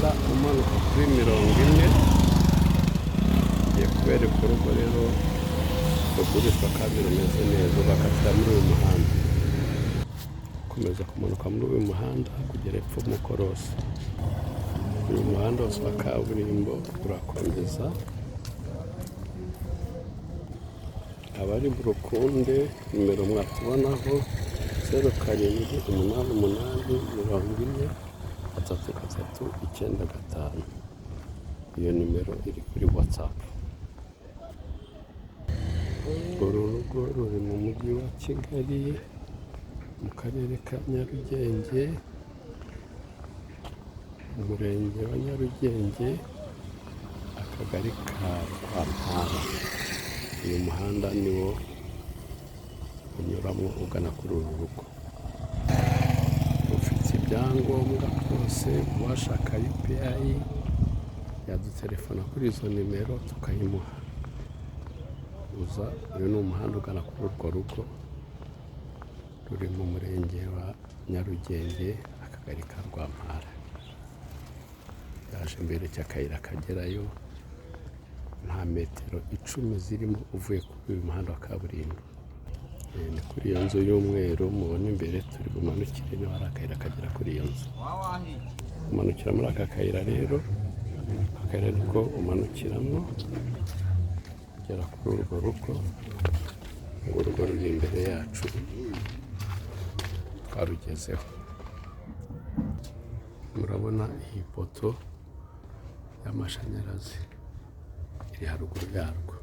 umuhanda umanuka kuri 40, ugiye kubereka urugo rero rugurishwa kandi rumeze neza, ugakatira muri uyu muhanda, ukomeza kumanuka muri uyu muhanda kugera epfo mu Korosi. Uyu muhanda wose wa kaburimbo urakomeza, abari mu Rukunde nimero mwatubonaho 0788403395. Iyo nimero iri kuri WhatsApp. Uru rugo ruri mu mujyi wa Kigali, mu karere ka Nyarugenge, umurenge wa Nyarugenge, akagari ka Rwampara. Uyu muhanda niwo unyuramo ugana kuri uru rugo. Ufite ibyangombwa byose, uwashaka UPI yadutelefona kuri izo nimero tukayimuha. Uyu ni umuhanda ugana kuri urwo rugo, ruri mu murenge wa Nyarugenge, akagari ka Rwampara. Yaje imbere cy'akayira kagerayo, nta metero 10 zirimo uvuye kuri uyu muhanda wa kaburimbo. Ni kuri iyo nzu y'umweru mubona imbere turi bumanukire, niho hari akayira kagera kuri iyo nzu. Umanukira muri aka kayira rero, akayira niko umanukiramo ugera kuri urwo rugo. Urugo ruri imbere yacu, twarugezeho. Murabona iyi poto y'amashanyarazi iri haruguru yarwo.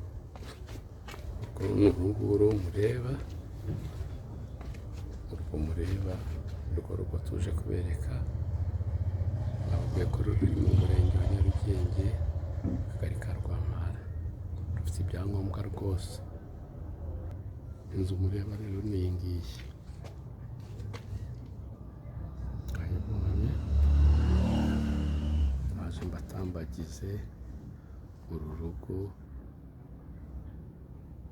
Uru nguru mureba, urwo rugo tuje kubereka, navuye ko ruri mu murenge wa Nyarugenge, akagari ka Rwampara. Rufite ibyangombwa rwose. Inzu mureba rero ni iyi ngiyi. Baje mbatambagize uru rugo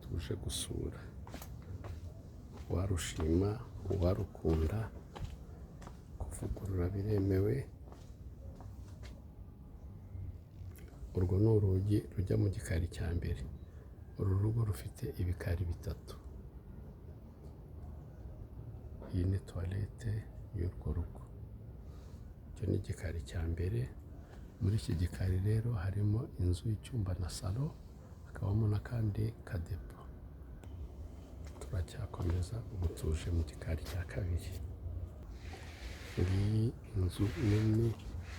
tuje gusura. Uwarushima, uwarukunda, kuvugurura biremewe. Urwo ni urugi rujya mu gikari cya mbere. Uru rugo rufite ibikari 3. Iyi ni toilette y'urwo rugo. Icyo ni igikari cya mbere. Muri iki gikari rero harimo inzu y'icyumba na salo, hakabamo n'akandi kadepo. Turacyakomeza, ubu tuje mu gikari cya kabiri. Iyi inzu nini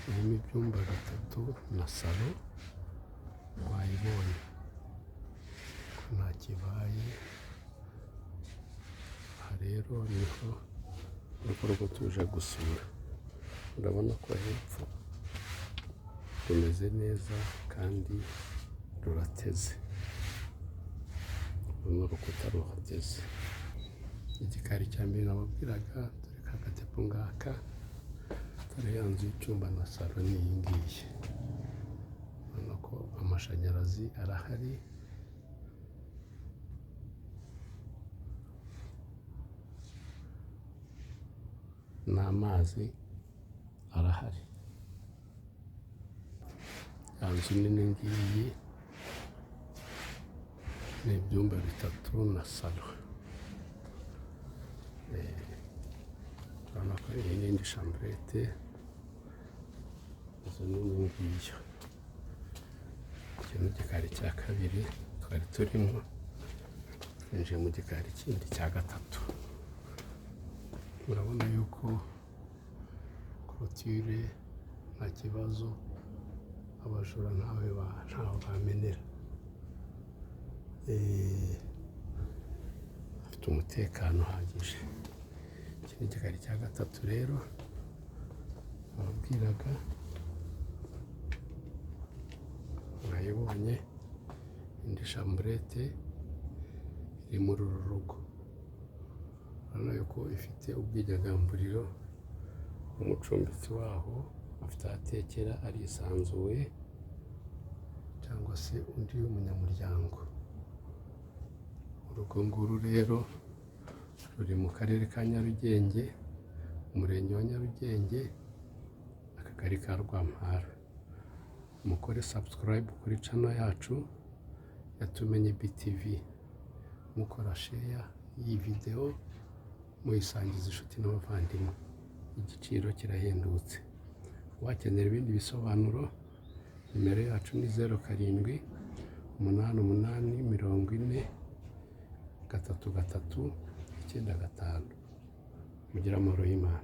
irimo ibyumba 3 na salo, wayibonye ko nta kibaye. Aha rero niho urwo rugo tuje gusura. Urabona ko hepfo rumeze neza kandi rurateze. Uru ni urukuta ruhateze. Igikari cya mbere nababwiraga, dore ka gatepo ngaka, dore ya nzu y'icyumba na salo ni iyi ngiyi. Urabona ko amashanyarazi arahari, n'amazi arahari. Ya nzu nini ngiyi ni ibyumba 3 na salo. Urabona ko iyi ni indi chambrette, izo nini ngiyo. Iki ni igikari cya kabiri twari turimo, twinjiye mu gikari kindi cya 3. Urabona yuko clôture nta kibazo, abajura ntaho bamenera. Afite umutekano uhagije. Iki ni igikari cya 3 rero nababwiraga, mwayibonye. Indi chambrette iri muri uru rugo. Urabona yuko ifite ubwidagaduro, umucumbitsi waho afite ahatekera arisanzuye, cyangwa se undi munyamuryango. Urugo nguru rero ruri mu karere ka Nyarugenge, umurenge wa Nyarugenge, akagari ka Rwampara. mukore subscribe kuri channel yacu yatumenye BTV, mukora share iyi video, muyisangiza inshuti n'abavandimwe. Igiciro kirahendutse. Wakenera ibindi bisobanuro, nimero yacu ni 07 88 40 3 3 9 5. Mugira amahoro y'Imana.